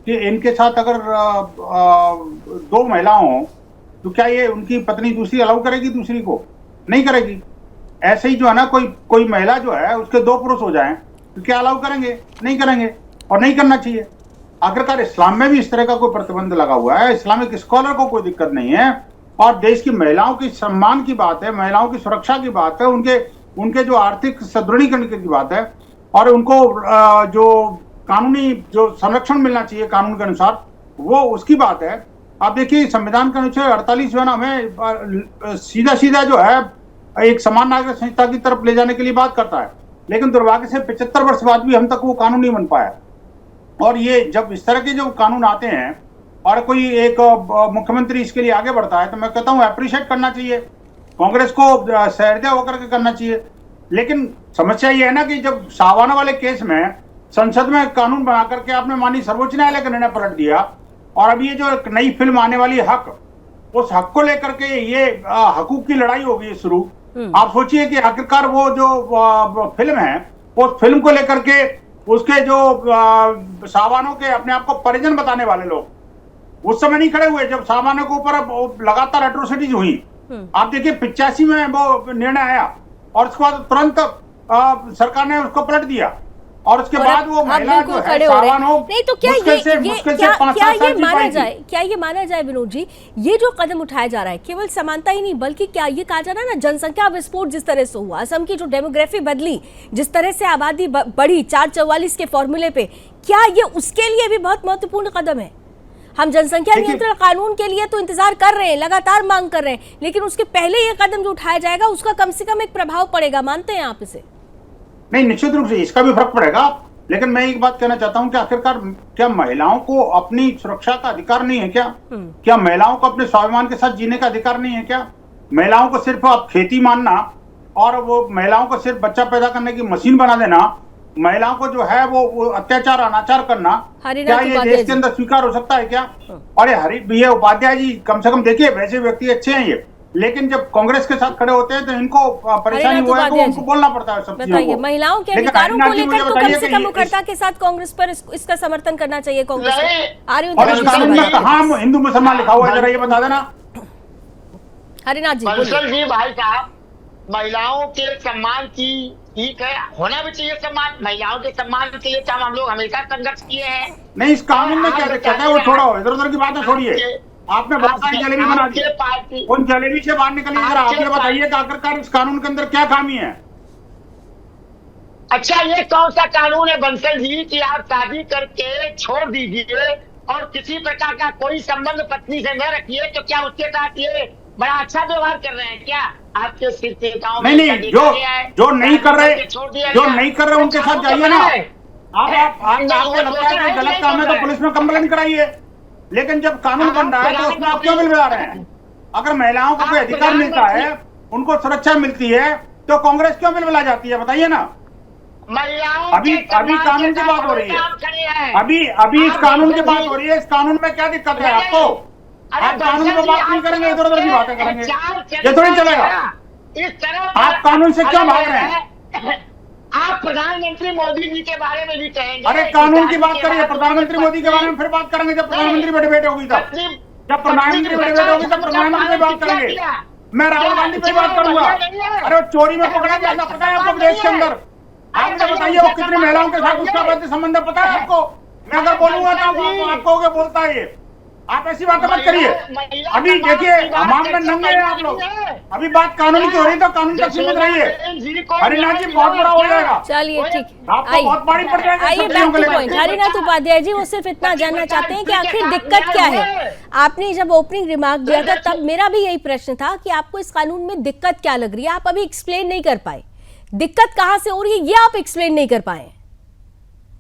कि इनके साथ अगर 2 महिलाओं हो तो क्या ये उनकी पत्नी दूसरी अलाउ करेगी? दूसरी को नहीं करेगी। ऐसे ही जो है ना, कोई महिला जो है उसके 2 पुरुष हो जाएं तो क्या अलाउ करेंगे? नहीं करेंगे, और नहीं करना चाहिए। आखिरकार इस्लाम में भी इस तरह का कोई प्रतिबंध लगा हुआ है, इस्लामिक स्कॉलर को कोई दिक्कत नहीं है, और देश की महिलाओं की सम्मान की बात है, महिलाओं की सुरक्षा की बात है, उनके जो आर्थिक सुदृढ़ीकरण की बात है, और उनको जो कानूनी जो संरक्षण मिलना चाहिए कानून के अनुसार, वो उसकी बात है। आप देखिए संविधान का अनुच्छेद 48 जो है ना, हमें सीधा जो है एक समान नागरिक संहिता की तरफ ले जाने के लिए बात करता है, लेकिन दुर्भाग्य से 75 वर्ष बाद भी हम तक वो कानून नहीं बन पाया। और ये जब इस तरह के जो कानून आते हैं और कोई एक मुख्यमंत्री इसके लिए आगे बढ़ता है, तो मैं कहता हूँ अप्रिशिएट करना चाहिए, कांग्रेस को सहृदय होकर के करना चाहिए। लेकिन समस्या ये है ना कि जब सावाना वाले केस में संसद में कानून बना करके आपने माननीय सर्वोच्च न्यायालय का निर्णय पलट दिया, और अब ये जो एक नई फिल्म आने वाली हक, उस हक को लेकर के ये हकूक की लड़ाई होगी शुरू। आप सोचिए कि आखिरकार वो जो फिल्म है, उस फिल्म को लेकर के उसके जो सावानों के अपने आप को परिजन बताने वाले लोग उस समय नहीं खड़े हुए जब सावानों के ऊपर लगातार एट्रोसिटीज हुई। आप देखिए 85 में वो निर्णय आया और उसके बाद तुरंत सरकार ने उसको पलट दिया, और उसके बाद वो महिला जो है सावानों, नहीं तो क्या ये माना जाए विनोद जी, ये जो कदम उठाया जा रहा है केवल समानता ही नहीं, बल्कि क्या ये कहा जा रहा है ना, जनसंख्या विस्फोट जिस तरह से हुआ, असम की जो डेमोग्राफी बदली, जिस तरह से आबादी बढ़ी 444 के फॉर्मूले पे, क्या ये उसके लिए भी बहुत महत्वपूर्ण कदम है? हम जनसंख्या नियंत्रण कानून के लिए तो इंतजार कर रहे हैं, लगातार मांग कर रहे हैं, लेकिन उसके पहले ये कदम जो उठाया जाएगा उसका कम से कम एक प्रभाव पड़ेगा, मानते हैं आप इसे? नहीं, निश्चित रूप से इसका भी फर्क पड़ेगा, लेकिन मैं एक बात कहना चाहता हूं कि आखिरकार क्या महिलाओं को अपनी सुरक्षा का अधिकार नहीं है क्या? क्या महिलाओं को अपने स्वाभिमान के साथ जीने का अधिकार नहीं है क्या? महिलाओं को सिर्फ आप खेती मानना और वो महिलाओं को सिर्फ बच्चा पैदा करने की मशीन बना देना, महिलाओं को जो है वो अत्याचार अनाचार करना, क्या ये देश के अंदर स्वीकार हो सकता है क्या? और ये उपाध्याय जी कम से कम देखिए, वैसे व्यक्ति अच्छे हैं ये, लेकिन जब कांग्रेस के साथ खड़े होते हैं तो इनको परेशानी हुआ है, तो उनको बोलना पड़ता है सब चीजों को। महिलाओं के अधिकारों को लेकर तो कम से कम मुखर्ता के साथ कांग्रेस पर इसका समर्थन करना चाहिए कांग्रेस को। और इस कानून में कहाँ हिंदू मुसलमान लिखा हुआ है, जरा ये बता देना। हरिनाथ जी भाई साहब, महिलाओं के सम्मान की ठीक है, होना भी चाहिए सम्मान, महिलाओं के सम्मान के लिए हम लोग हमेशा संघर्ष किए हैं। नहीं, इस कानून में क्या दिक्कत है वो छोड़ो, इधर उधर की बातें छोड़िए। आपने बहुत सारी जलेबी बना दी, पार्टी उन जलेबी से बाहर निकलिए जरा। आप ये बताइए कि आखिरकार इस कानून के अंदर क्या खामी है? अच्छा, ये कौन सा कानून है बंसल जी कि आप शादी करके छोड़ दीजिए और किसी प्रकार का कोई संबंध पत्नी से न रखिए, तो क्या उसके साथ ये बड़ा अच्छा व्यवहार कर रहे हैं क्या? आपके शीर्ष नेताओं में नहीं, जो नहीं कर रहे उनके साथ जाइए ना। आपको लगता है कि गलत काम है तो पुलिस में कंप्लेन कराइए, लेकिन जब कानून बन रहा है तो उसमें आप क्यों बिल बजा रहे हैं? अगर महिलाओं को कोई अधिकार मिलता है, उनको सुरक्षा मिलती है, तो कांग्रेस क्यों बिल बजा जाती है? बताइए ना। अभी कानून की बात हो रही है, अभी इस कानून की बात हो रही है। इस कानून में क्या दिक्कत है आपको? आप कानून पर बात नहीं करेंगे, इधर उधर की बातें करेंगे, ये थोड़ी चलेगा। इस तरह आप कानून से क्यों भाग रहे हैं? आप प्रधानमंत्री मोदी जी के बारे में भी कहेंगे। अरे कानून की बात करिए, प्रधानमंत्री मोदी के बारे में फिर बात करेंगे जब प्रधानमंत्री पर डिबेट होगी तब। जब प्रधानमंत्री पर डिबेट होगी तब प्रधानमंत्री पे बात करेंगे। मैं राहुल गांधी पे बात करूंगा। अरे वो चोरी में पकड़ा गया था, पता है आपको देश के अंदर? आप मुझे बताइए वो कितनी महिलाओं के साथ उसका वैध संबंध पता है आपको? मैं अगर बोलूंगा तो आप कहोगे बोलता है ये। आप ऐसी बातें मत करिए। अभी देखिए हमाम में नंगे हैं आप लोग। अभी बात कानून की हो रही तो कानून तक सीमित रहिए। हरिनाथ जी बहुत बड़ा हो जाएगा। चलिए ठीक है, आपको बहुत भारी पड़ जाएगा। आइए back to point. Harinath Upadhyay ji, वो सिर्फ इतना जानना चाहते हैं कि आखिर दिक्कत क्या है। आपने जब ओपनिंग रिमार्क दिया था तब मेरा भी यही प्रश्न था कि आपको इस कानून में दिक्कत क्या लग रही है। आप अभी एक्सप्लेन नहीं कर पाए दिक्कत कहां से हो रही है, ये आप एक्सप्लेन नहीं कर पाए।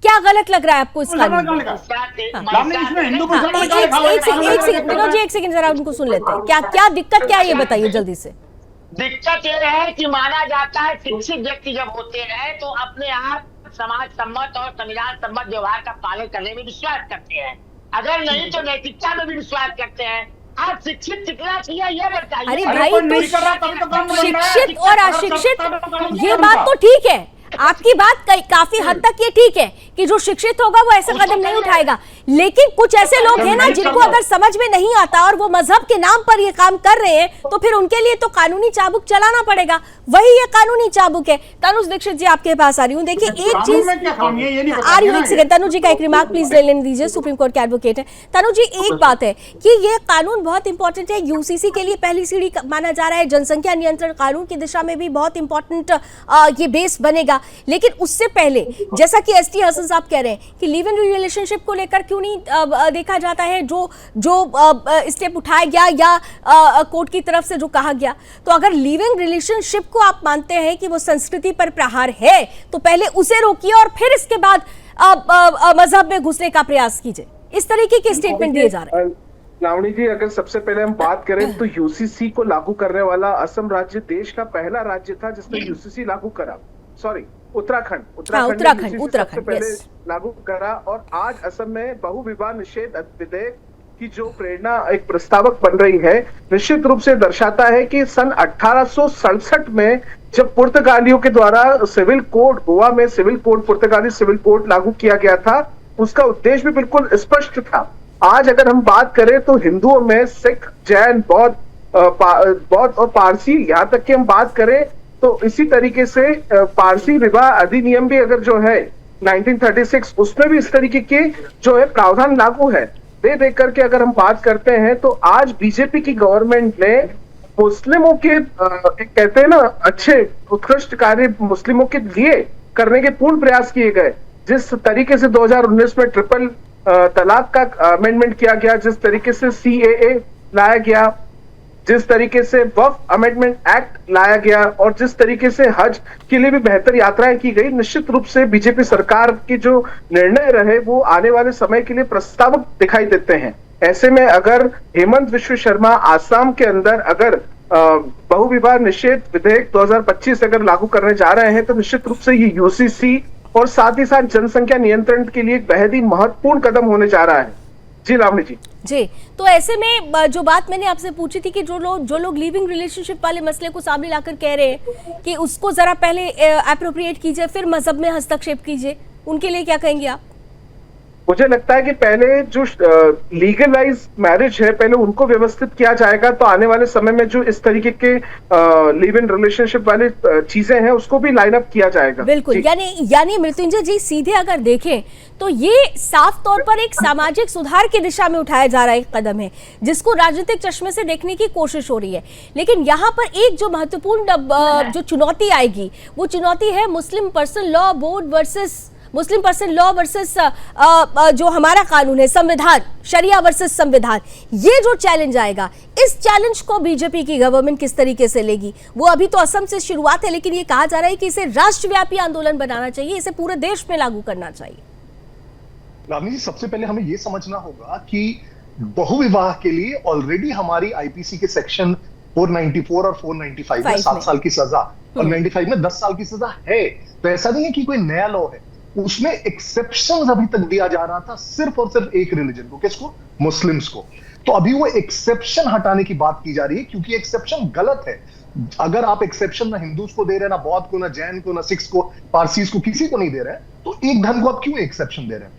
क्या गलत लग रहा है आपको इस कानून में? विनोद जी एक सेकंड जरा उनको सुन लेते हैं। क्या दिक्कत क्या है ये बताइए जल्दी से। दिक्कत यह है कि माना जाता है शिक्षित व्यक्ति जब होते हैं तो अपने आप समाज सम्मत और संविधान सम्मत व्यवहार का पालन करने में विश्वास करते हैं, अगर नहीं तो नैतिकता में भी विश्वास करते हैं। आप शिक्षित कितना चाहिए ये बताइए। अरे भाई तो शिक्षित और अशिक्षित ये बात तो ठीक है, आपकी बात काफी हद तक ये ठीक है कि जो शिक्षित होगा वो ऐसा कदम नहीं उठाएगा, लेकिन कुछ ऐसे लोग हैं ना जिनको अगर समझ में नहीं आता और वो मजहब के नाम पर ये काम कर रहे हैं तो फिर उनके लिए तो कानूनी चाबुक चलाना पड़ेगा। वही ये कानूनी चाबुक है। तनुज दीक्षित जी आपके पास आ रही हूँ। देखिए एक चीज आ रही हूँ, एक सेकंड। तनुज जी का एक रिमार्क प्लीज ले लेने दीजिए, सुप्रीम कोर्ट के एडवोकेट है। तनुज जी एक बात है कि ये कानून बहुत इंपॉर्टेंट है, यूसीसी के लिए पहली सीढ़ी माना जा रहा है, जनसंख्या नियंत्रण कानून की दिशा में भी बहुत इंपॉर्टेंट ये बेस बनेगा। लेकिन उससे पहले जैसा कि एसटी हसन साहब कह रहे हैं कि लिव इन रिलेशनशिप को लेकर क्यों नहीं देखा जाता है जो स्टेप उठाया गया या कोर्ट की तरफ से जो कहा गया। तो अगर लिव इन रिलेशनशिप को आप मानते हैं कि वो संस्कृति पर प्रहार है तो पहले उसे रोकिए और फिर इसके बाद मजहब में घुसने का प्रयास कीजिए। इस तरीके के स्टेटमेंट दिए जा रहे हैं। लावणी जी, अगर सबसे पहले हम बात करें तो यूसीसी को लागू करने वाला असम राज्य देश का पहला राज्य था जिसने यूसीसी लागू करा। सॉरी, उत्तराखंड सबसे पहले लागू करा। और आज असम में बहुविवाह निषेध विधेयक की जो प्रेरणा एक प्रस्तावक बन रही है निश्चित रूप से दर्शाता है कि सन 1867 में जब पुर्तगालियों के द्वारा सिविल कोड गोवा में सिविल कोड पुर्तगाली सिविल कोड लागू किया गया था, उसका उद्देश्य भी बिल्कुल स्पष्ट था। आज अगर हम बात करें तो हिंदुओं में सिख, जैन, बौद्ध और पारसी, यहाँ तक कि हम बात करें तो इसी तरीके से पारसी विवाह अधिनियम भी अगर जो है 1936 उसमें भी इस तरीके के जो है प्रावधान लागू है। दे देख करके अगर हम बात करते हैं तो आज बीजेपी की गवर्नमेंट ने मुस्लिमों के कहते हैं ना अच्छे उत्कृष्ट कार्य मुस्लिमों के लिए करने के पूर्ण प्रयास किए गए। जिस तरीके से 2019 में ट्रिपल तलाक का अमेंडमेंट किया गया, जिस तरीके से CAA लाया गया, जिस तरीके से वक्फ अमेंडमेंट एक्ट लाया गया और जिस तरीके से हज के लिए भी बेहतर यात्राएं की गई, निश्चित रूप से बीजेपी सरकार के जो निर्णय रहे वो आने वाले समय के लिए प्रस्तावक दिखाई देते हैं। ऐसे में अगर हेमंत विश्व शर्मा आसाम के अंदर अगर बहुविवाह निषेध विधेयक 2025 अगर लागू करने जा रहे हैं तो निश्चित रूप से ये यूसीसी और साथ ही साथ जनसंख्या नियंत्रण के लिए एक बेहद ही महत्वपूर्ण कदम होने जा रहा है। जी लावणी जी, तो ऐसे में जो बात मैंने आपसे पूछी थी कि जो लोग लिविंग रिलेशनशिप वाले मसले को सामने लाकर कह रहे हैं कि उसको जरा पहले एप्रोप्रिएट कीजिए फिर मजहब में हस्तक्षेप कीजिए, उनके लिए क्या कहेंगे आप? मुझे लगता है कि पहले जो लीगलाइज मैरिज है पहले उनको व्यवस्थित किया जाएगा, तो आने वाले समय में जो इस तरीके के लिव इन रिलेशनशिप वाले चीजें हैं उसको भी लाइन अप किया जाएगा। बिल्कुल, यानी मृत्युंजय जी सीधे अगर देखें तो ये साफ तौर पर एक सामाजिक सुधार की दिशा में उठाया जा रहा एक कदम है जिसको राजनीतिक चश्मे से देखने की कोशिश हो रही है। लेकिन यहाँ पर एक जो महत्वपूर्ण जो चुनौती आएगी वो चुनौती है Muslim person law board versus Muslim person law versus जो हमारा कानून है, संविधान, शरिया वर्सेस संविधान। ये जो चैलेंज आएगा, इस चैलेंज को बीजेपी की गवर्नमेंट किस तरीके से लेगी? वो अभी तो असम से शुरुआत है, लेकिन ये कहा जा रहा है कि इसे राष्ट्रव्यापी आंदोलन बनाना चाहिए, इसे पूरे देश में लागू करना चाहिए। रानी जी, सबसे पहले हमें यह समझना होगा कि बहुविवाह के लिए ऑलरेडी हमारी आईपीसी के सेक्शन 494 और 495 में 7 साल की सजा और 95 में 10 साल की सजा है। तो ऐसा नहीं है कि कोई नया लॉ है। उसमें एक्सेप्शन अभी तक दिया जा रहा था सिर्फ और सिर्फ एक रिलीजन को, किसको? मुस्लिम्स को। तो अभी वो एक्सेप्शन हटाने की बात की जा रही है क्योंकि एक्सेप्शन गलत है। अगर आप एक्सेप्शन ना हिंदूज को दे रहे हैं, ना बौद्ध को, ना जैन को, ना सिख्स को, पारसीज को, किसी को नहीं दे रहे हैं, तो एक धर्म को आप क्यों एक्सेप्शन दे रहे हैं?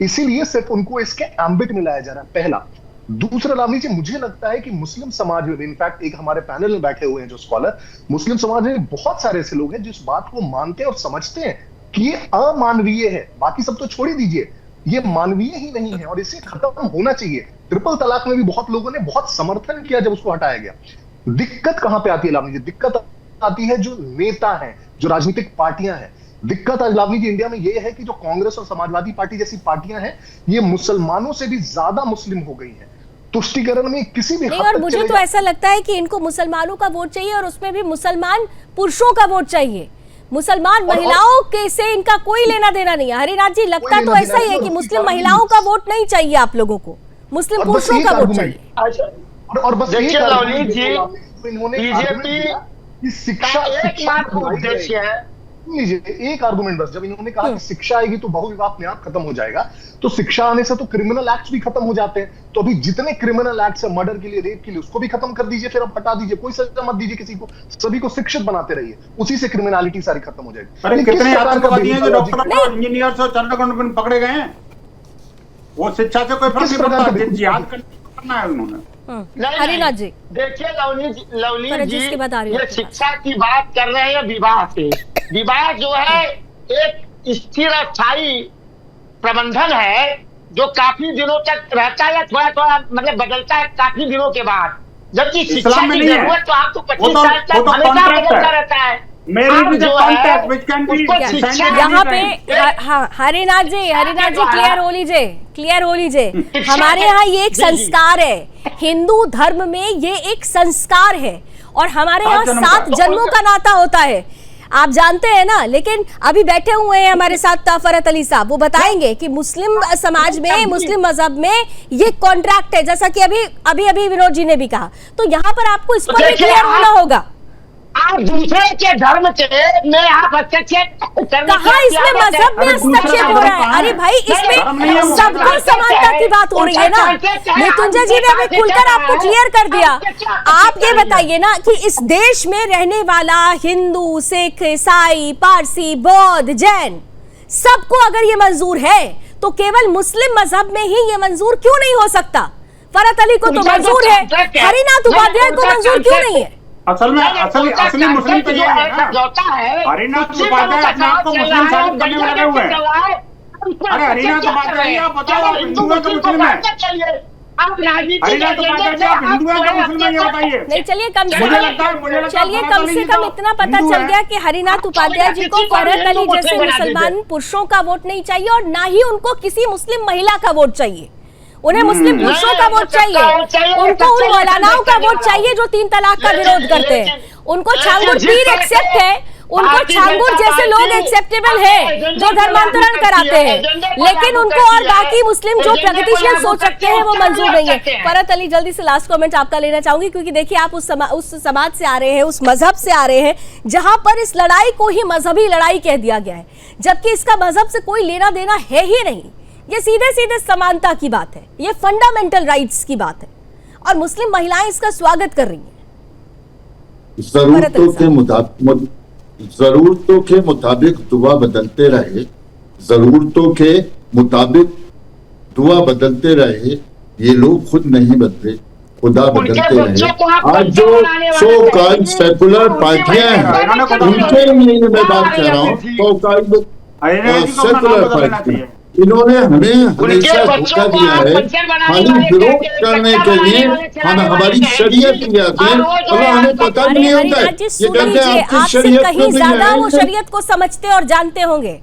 इसीलिए सिर्फ उनको इसके एम्बिट में लाया जा रहा है, पहला। दूसरा, रामनी जी, मुझे लगता है कि मुस्लिम समाज में, इनफैक्ट एक हमारे पैनल में बैठे हुए हैं जो स्कॉलर, मुस्लिम समाज में बहुत सारे ऐसे लोग हैं जो इस बात को मानते हैं और समझते हैं कि ये अमानवीय है। बाकी सब तो छोड़ ही दीजिए, ये मानवीय ही नहीं है और इसे खत्म होना चाहिए। ट्रिपल तलाक में भी बहुत लोगों ने बहुत समर्थन किया जब उसको हटाया गया। दिक्कत कहां पे आती है लावनी जी? दिक्कत आती है जो नेता हैं, जो राजनीतिक पार्टियां हैं। दिक्कत आज लावनी जी इंडिया में यह है कि जो कांग्रेस और समाजवादी पार्टी जैसी पार्टियां हैं, ये मुसलमानों से भी ज्यादा मुस्लिम हो गई हैं। तुष्टीकरण में किसी भी नहीं, और मुझे तो ऐसा लगता है कि इनको मुसलमानों का वोट चाहिए और उसमें भी मुसलमान पुरुषों का वोट चाहिए। मुसलमान महिलाओं के से इनका कोई लेना देना नहीं है। हरिनाथ जी, लगता तो ऐसा ही है कि मुस्लिम महिलाओं का वोट नहीं चाहिए आप लोगों को, मुस्लिम पुरुषों का वोट चाहिए। और बस देखिए लवनीत जी, बीजेपी शिक्षा एकमात्र उद्देश्य है। एक आर्गुमेंट बस, जब इन्होंने कहा कि शिक्षा आएगी तो बहुविवाह अपने आप खत्म हो जाएगा, तो शिक्षा आने से तो क्रिमिनल एक्ट्स भी खत्म हो जाते हैं। तो अभी जितने क्रिमिनल एक्ट्स है, मर्डर के लिए, रेप के लिए, उसको भी खत्म कर दीजिए, फिर अब हटा दीजिए, कोई सजा मत दीजिए किसी को, सभी को शिक्षित बनाते रहिए, उसी से क्रिमिनलिटी सारी खत्म हो जाएगी। अरे कितने आतंकवादी हैं जो डॉक्टर और इंजीनियर और चार्टर्ड पकड़े गए हैं? वो शिक्षा से कोई फर्क नहीं पड़ता, जिहाद करना है उन्होंने। हरिनाथ जी, देखिए लवनीत जी, ये शिक्षा की बात कर रहे हैं विवाह से। विवाह जो है एक स्थिर स्थायी प्रबंधन है जो काफी दिनों तक रहता है या थोड़ा थोड़ा मतलब बदलता है काफी दिनों के बाद। जबकि शिक्षा की जरूरत तो आपको 25 साल तक हमेशा बदलता रहता है। यहाँ पे हरिनाथ जी क्लियर हो लीजिए। हमारे यहाँ ये एक संस्कार है, हिंदू धर्म में ये एक संस्कार है और हमारे यहाँ 7 जन्मों का नाता होता है, आप जानते हैं ना। लेकिन अभी बैठे हुए हैं हमारे साथ फरहत अली साहब, वो बताएंगे कि मुस्लिम समाज में, मुस्लिम मजहब में ये कॉन्ट्रैक्ट है, जैसा कि अभी विनोद जी ने भी कहा। तो यहाँ पर आपको इस पर भी क्लियर होना होगा। आप दूसरे के धर्म के में आप हस्तक्षेप कहाँ इसमें मजहब में हस्तक्षेप हो रहा है? अरे भाई, इसमें सबको समानता की बात हो रही है ना। मृत्युंजय जी ने अभी खुलकर आपको क्लियर कर दिया। आप ये बताइए ना कि इस देश में रहने वाला हिंदू, सिख, ईसाई, पारसी, बौद्ध, जैन, सबको अगर ये मंजूर है तो केवल मुस्लिम मजहब में ही ये मंजूर क्यों नहीं हो सकता? फरहत अली को तो मंजूर है, हरिनाथ उपाध्याय को मंजूर क्यों नहीं है? असल में असली मुस्लिम तो ये है ना, हरिनाथ उपाध्याय अपने आप को मुस्लिम साबित करने में लगे हुए हैं। अरे हरिनाथ उपाध्याय, आप बताओ हिंदू है तो मुस्लिम है? हरिनाथ उपाध्याय आप हिंदू है तो मुस्लिम है, ये बताइए। नहीं, चलिए कम से कम इतना पता चल गया कि हरिनाथ उपाध्याय जी को फरहत अली जैसे मुसलमान पुरुषों का वोट नहीं चाहिए और ना ही उनको किसी मुस्लिम महिला का वोट चाहिए। उन्हें मुस्लिम पुरुषों का वोट चाहिए, उनको उन मौलानाओं का वोट चाहिए जो 3 तलाक का विरोध करते हैं। उनको छांगुर पीर एक्सेप्ट है, उनको छांगुर जैसे लोग एक्सेप्टेबल है जो धर्मांतरण कराते हैं, लेकिन उनको और बाकी मुस्लिम जो प्रगतिशील सोच रखते हैं वो मंजूर नहीं है। फरहत अली, जल्दी से लास्ट कमेंट आपका लेना चाहूंगी, क्योंकि देखिए आप उस समाज से आ रहे हैं, उस मजहब से आ रहे हैं जहां पर इस लड़ाई को ही मजहबी लड़ाई कह दिया गया है, जबकि इसका मजहब से कोई लेना देना है ही नहीं। ये सीधे सीधे समानता की बात है, ये फंडामेंटल राइट्स की बात है और मुस्लिम महिलाएं इसका स्वागत कर रही हैं। जरूरतों के मुताबिक दुआ बदलते रहे, जरूरतों के मुताबिक दुआ बदलते रहे, ये लोग खुद नहीं बदले, खुदा बदलते रहे। आज जो सो कॉल्ड सेकुलर पार्टियां हैं, उनके लिए मैं बात कर रहा हूँ। सो कॉल्ड सेकुलर पार्टी, इन्होंने हमें हमेशा धोखा दिया है। खाली विरोध करने के लिए हम हमारी शरीयत की आते हैं, हमें पता नहीं होता है। ये कहते हैं आपसे कहीं ज्यादा वो शरीयत को समझते और जानते होंगे,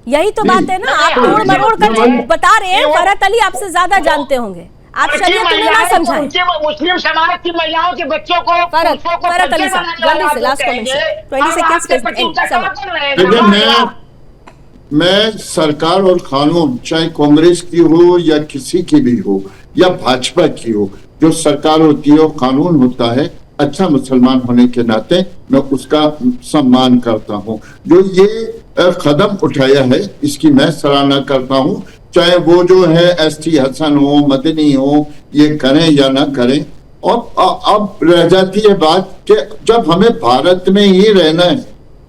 यही तो बात है ना। आप तोड़ मरोड़ कर बता रहे हैं, फरहत अली आपसे ज्यादा जानते होंगे, आप शरीयत में ना समझाएं। मुस्लिम समाज की महिलाओं के बच्चों को फरहत अली साहब जल्दी से लास्ट कमेंट, 20 सेकंड्स। मैं सरकार और कानून, चाहे कांग्रेस की हो या किसी की भी हो या भाजपा की हो, जो सरकार होती है, कानून होता है, अच्छा मुसलमान होने के नाते मैं उसका सम्मान करता हूँ। जो ये कदम उठाया है इसकी मैं सराहना करता हूँ, चाहे वो जो है एसटी हसन हो, मदनी हो, ये करें या ना करें। और अब रह जाती है बात कि जब हमें भारत में ही रहना है,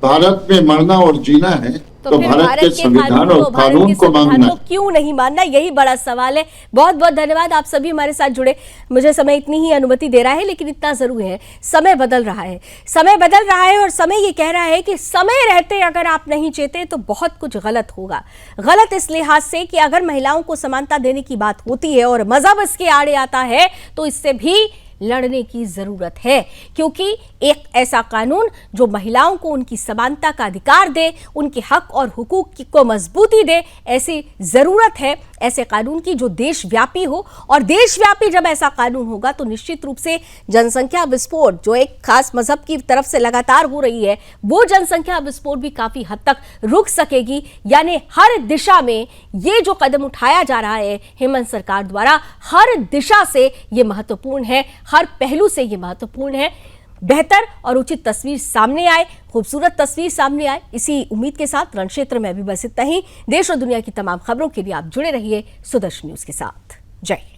भारत में मरना और जीना है, तो भारत के संविधान और कानून को मानना क्यों नहीं मानना, यही बड़ा सवाल है। बहुत बहुत धन्यवाद, आप सभी हमारे साथ जुड़े। मुझे समय इतनी ही अनुमति दे रहा है, लेकिन इतना जरूर है, समय बदल रहा है, समय बदल रहा है और समय ये कह रहा है कि समय रहते अगर आप नहीं चेते तो बहुत कुछ गलत होगा। गलत इस लिहाज से कि अगर महिलाओं को समानता देने की बात होती है और मजहब इसके आड़े आता है, तो इससे भी लड़ने की जरूरत है, क्योंकि एक ऐसा कानून जो महिलाओं को उनकी समानता का अधिकार दे, उनके हक और हुकूक को मजबूती दे, ऐसी जरूरत है ऐसे कानून की जो देशव्यापी हो। और देशव्यापी जब ऐसा कानून होगा तो निश्चित रूप से जनसंख्या विस्फोट जो एक खास मजहब की तरफ से लगातार हो रही है, वो जनसंख्या विस्फोट भी काफी हद तक रुक सकेगी। यानी हर दिशा में ये जो कदम उठाया जा रहा है हेमंत सरकार द्वारा, हर दिशा से ये महत्वपूर्ण है, हर पहलू से ये महत्वपूर्ण है। बेहतर और उचित तस्वीर सामने आए, खूबसूरत तस्वीर सामने आए, इसी उम्मीद के साथ रण क्षेत्र में अभी बस इतना ही। देश और दुनिया की तमाम खबरों के लिए आप जुड़े रहिए सुदर्शन न्यूज के साथ। जय हिंद।